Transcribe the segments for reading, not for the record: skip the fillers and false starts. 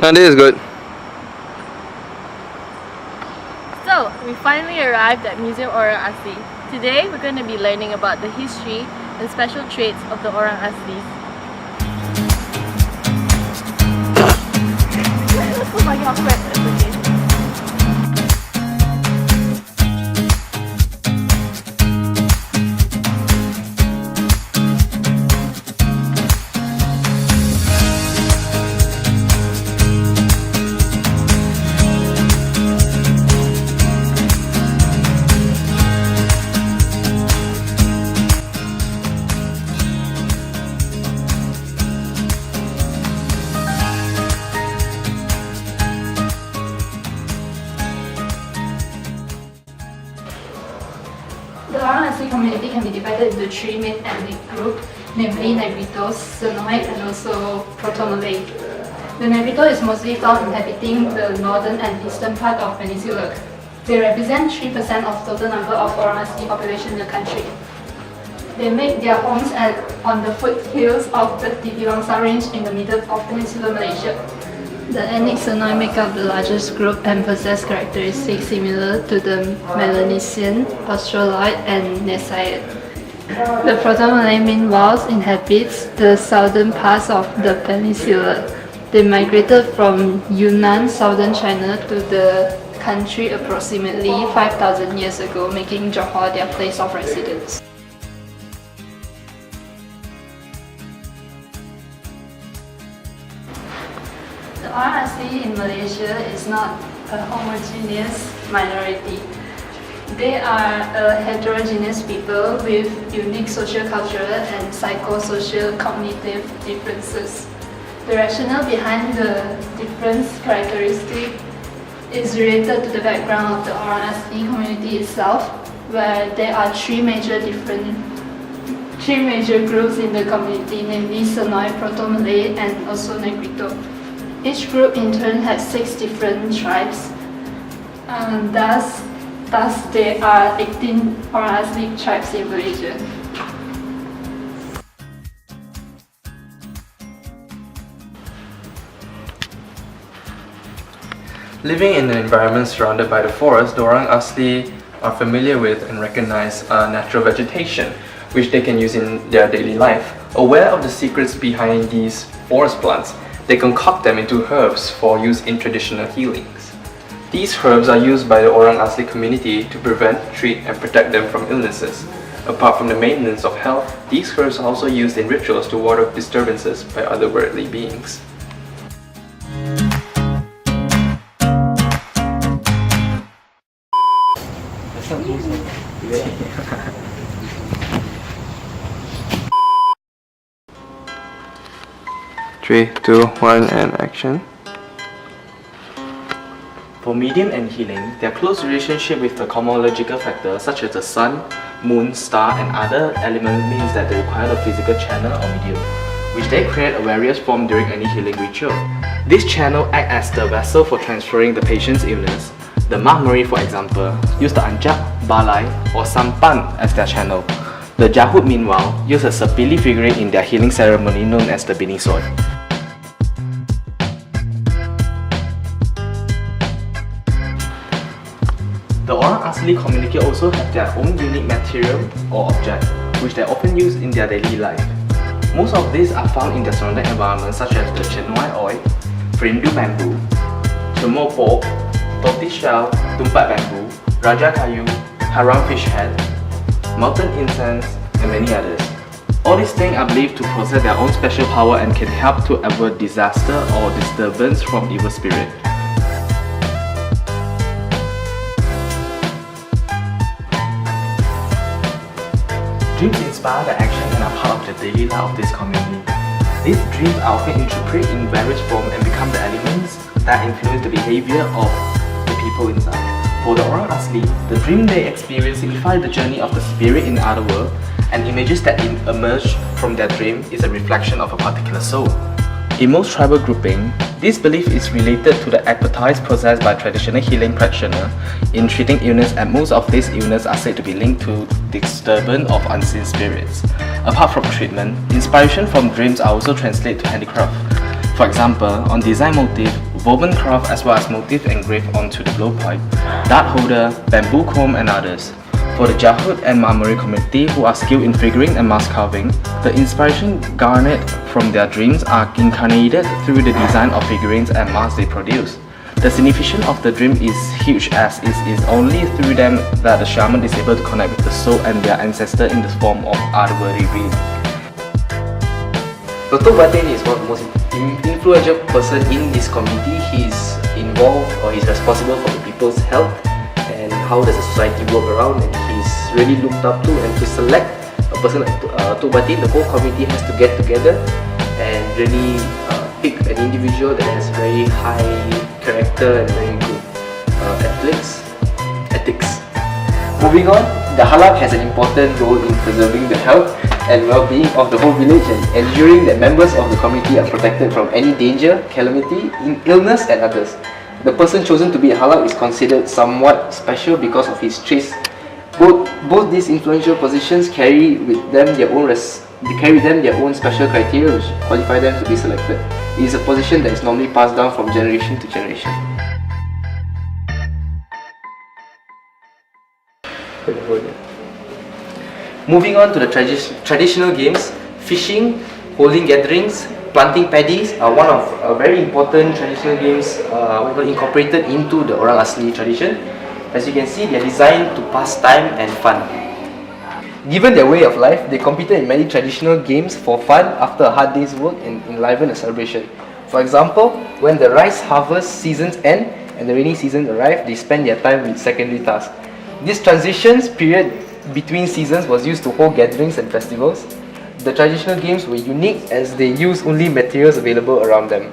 No, this is good. So, we finally arrived at Museum Orang Asli. Today, we're going to be learning about the history and special traits of the Orang Aslis. Oh my god, it's okay. The Orang Asli community can be divided into three main ethnic groups, namely Negritos, Sonoy, and also Proto-Malay. The Negrito is mostly found inhabiting the northern and eastern part of Peninsula. They represent 3% of total number of Orang Asli population in the country. They make their homes on the foothills of the Tipi-Wangsa range in the middle of Peninsular Malaysia. The ethnic Sonoy make up the largest group and possess characteristics similar to the Melanesian, Australoid, and Neasian. The Proto-Malay meanwhile inhabits the southern parts of the peninsula. They migrated from Yunnan, southern China, to the country approximately 5,000 years ago, making Johor their place of residence. The Orang Asli in Malaysia is not a homogeneous minority. They are a heterogeneous people with unique social, cultural, and psychosocial cognitive differences. The rationale behind the different characteristic is related to the background of the Orang Asli community itself, where there are three major groups in the community, namely Sonoy, Proto-Malay, and also Negrito. Each group in turn has 6 different tribes. Thus there are 18 Orang Asli tribes in Malaysia. Living in an environment surrounded by the forest, the Orang Asli are familiar with and recognize natural vegetation, which they can use in their daily life. Aware of the secrets behind these forest plants, they concoct them into herbs for use in traditional healings. These herbs are used by the Orang Asli community to prevent, treat, and protect them from illnesses. Apart from the maintenance of health, these herbs are also used in rituals to ward off disturbances by otherworldly beings. Three, two, one, and action. For medium and healing, their close relationship with the cosmological factors such as the sun, moon, star, and other elements means that they require a physical channel or medium, which they create a various form during any healing ritual. This channel acts as the vessel for transferring the patient's illness. The Mahmari, for example, use the Anjak, Balai, or Sampan as their channel. The Jahut, meanwhile, use a Sepili figurine in their healing ceremony known as the Binisoi. The Orang Asli community also have their own unique material or object, which they often use in their daily life. Most of these are found in their surrounding environment such as the Chenwai oil, Perindu bamboo, Cemor pork, tortoise shell, tumpat bamboo, Raja kayu, haram fish head, mountain incense, and many others. All these things are believed to possess their own special power and can help to avert disaster or disturbance from evil spirit. Dreams inspire the action and are part of the daily life of this community. These dreams are often interpreted in various forms and become the elements that influence the behavior of the people inside. For the Orang Asli, the dream they experience signify the journey of the spirit in the other world, and images that emerge from their dream is a reflection of a particular soul. In most tribal groupings, this belief is related to the expertise possessed by traditional healing practitioners in treating illness, and most of these illnesses are said to be linked to disturbance of unseen spirits. Apart from treatment, inspiration from dreams are also translated to handicraft. For example, on design motif, woven craft as well as motif engraved onto the blowpipe, dart holder, bamboo comb and others. For the Jahud and Mahmuri community who are skilled in figurine and mask carving, the inspiration garnered from their dreams are incarnated through the design of figurines and masks they produce. The significance of the dream is huge as it is only through them that the shaman is able to connect with the soul and their ancestor in the form of otherworldly being. Dr. Batin is one of the most influential person in this community. He's involved or he's responsible for the people's health and how does the society work around, and he's really looked up to. And to select a person like Dr. Batin, the whole community has to get together and really pick an individual that has very high character and very good ethics. Moving on, the halak has an important role in preserving the health and well-being of the whole village and ensuring that members of the community are protected from any danger, calamity, illness and others. The person chosen to be a halak is considered somewhat special because of his traits. Both these influential positions carry them their own special criteria which qualify them to be selected. It is a position that is normally passed down from generation to generation. Moving on to the traditional games, fishing, holding gatherings, planting paddies are one of very important traditional games incorporated into the Orang Asli tradition. As you can see, they are designed to pass time and fun. Given their way of life, they competed in many traditional games for fun after a hard day's work and enliven a celebration. For example, when the rice harvest seasons end and the rainy season arrive, they spend their time with secondary tasks. This transitions period between seasons was used to hold gatherings and festivals. The traditional games were unique as they used only materials available around them.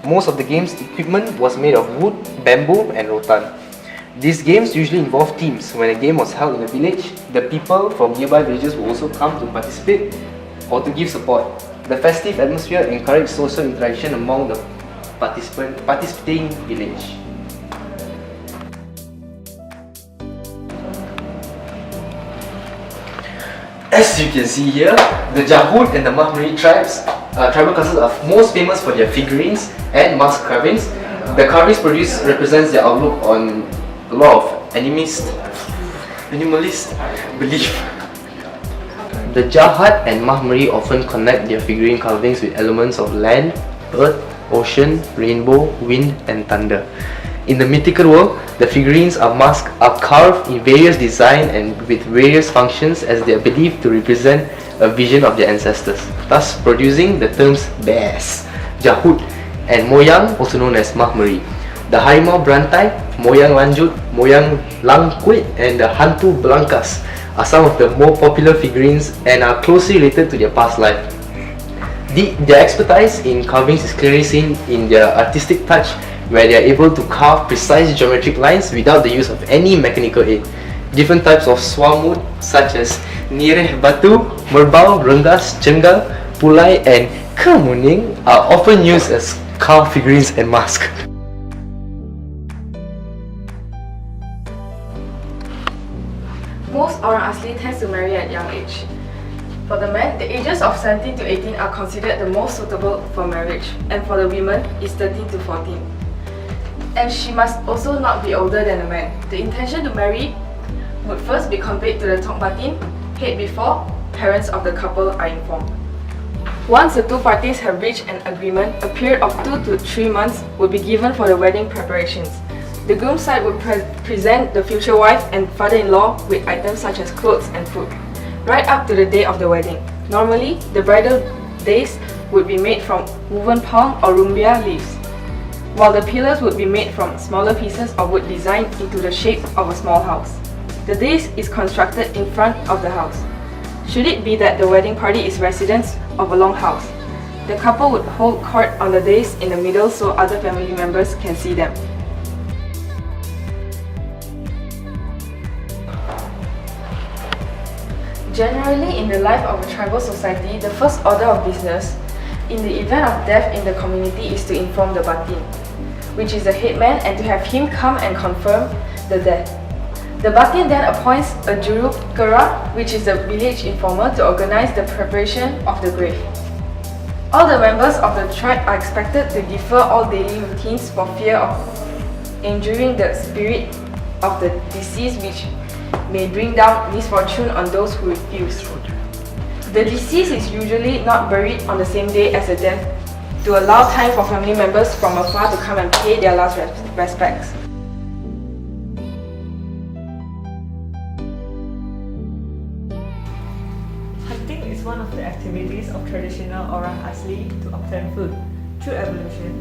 Most of the game's equipment was made of wood, bamboo and rotan. These games usually involve teams. When a game was held in a village, the people from nearby villages will also come to participate or to give support. The festive atmosphere encouraged social interaction among the participating village. As you can see here, the Jahud and the Mahmuri tribal classes are most famous for their figurines and mask carvings. The carvings produced represents their outlook on a lot of animalist belief. The Jahud and Mahmuri often connect their figurine carvings with elements of land, earth, ocean, rainbow, wind and thunder. In the mythical world, the figurines are carved in various designs and with various functions as they are believed to represent a vision of their ancestors, thus producing the terms bears, Jahud, and Moyang, also known as Mahmuri. The Harimau Berantai, Moyang Lanjut, Moyang Langkuit, and the Hantu Belangkas are some of the more popular figurines and are closely related to their past life. Their expertise in carvings is clearly seen in their artistic touch, where they are able to carve precise geometric lines without the use of any mechanical aid. Different types of swamud such as nireh batu, merbau, rengas, cenggal, pulai and kemuning are often used as carved figurines and masks. Most Orang Asli tends to marry at young age. For the men, the ages of 17 to 18 are considered the most suitable for marriage, and for the women, is 13 to 14. And she must also not be older than the man. The intention to marry would first be conveyed to the Tok Batin, head before parents of the couple are informed. Once the two parties have reached an agreement, a period of 2 to 3 months would be given for the wedding preparations. The groom's side would present the future wife and father-in-law with items such as clothes and food, right up to the day of the wedding. Normally, the bridal days would be made from woven palm or rumbia leaves, while the pillars would be made from smaller pieces of wood designed into the shape of a small house. The dais is constructed in front of the house. Should it be that the wedding party is residents of a long house, the couple would hold court on the dais in the middle so other family members can see them. Generally, in the life of a tribal society, the first order of business in the event of death in the community is to inform the Batin, which is the headman, and to have him come and confirm the death. The Batin then appoints a Juru Kera, which is a village informer, to organize the preparation of the grave. All the members of the tribe are expected to defer all daily routines for fear of injuring the spirit of the deceased, which may bring down misfortune on those who refuse. The deceased is usually not buried on the same day as the death to allow time for family members from afar to come and pay their last respects. Hunting is one of the activities of traditional orang Asli to obtain food. Through evolution,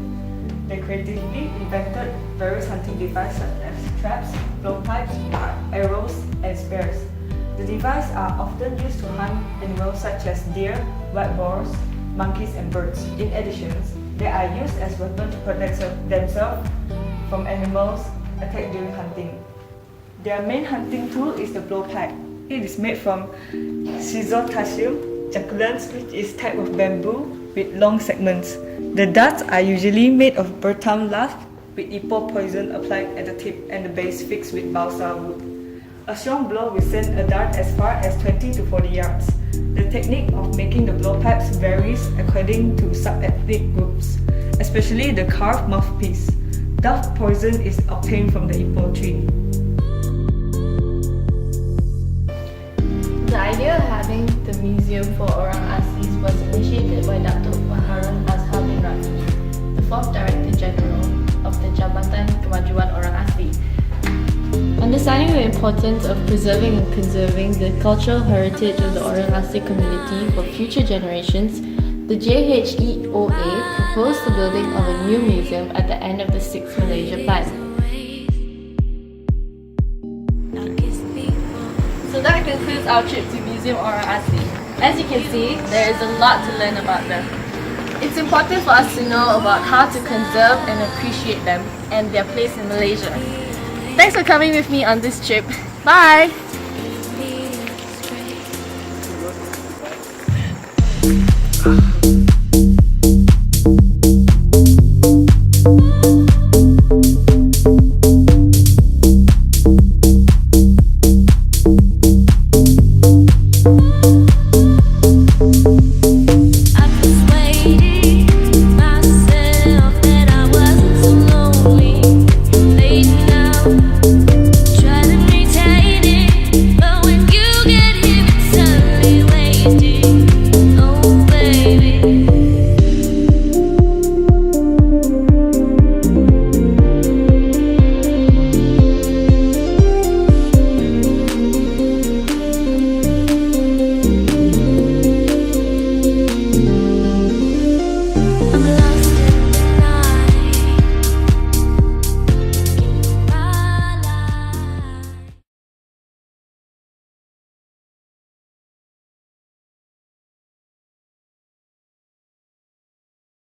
they creatively invented various hunting devices such as traps, blowpipes, arrows, and spears. The devices are often used to hunt animals such as deer, wild boars, monkeys, and birds. In addition, they are used as weapons to protect themselves from animals attacked during hunting. Their main hunting tool is the blowpipe. It is made from Schizotasium jaculans, which is a type of bamboo with long segments. The darts are usually made of burtam lath with ipo poison applied at the tip and the base fixed with balsa wood. A strong blow will send a dart as far as 20 to 40 yards. The technique of making the blowpipes varies according to sub-ethnic groups, especially the carved mouthpiece. Dove poison is obtained from the ipo tree. The idea of having the museum for Orang Aslis was initiated by Datuk Harun Azhar bin Rafi, the 4th Director General of the Jabatan Kemajuan Orang Asli. Understanding the importance of preserving and conserving the cultural heritage of the Orang Asli community for future generations, the JHEOA proposed the building of a new museum at the end of the 6th Malaysia Plan. So that concludes our trip to Museum Orang Asli. As you can see, there is a lot to learn about them. It's important for us to know about how to conserve and appreciate them and their place in Malaysia. Thanks for coming with me on this trip. Bye! Ah.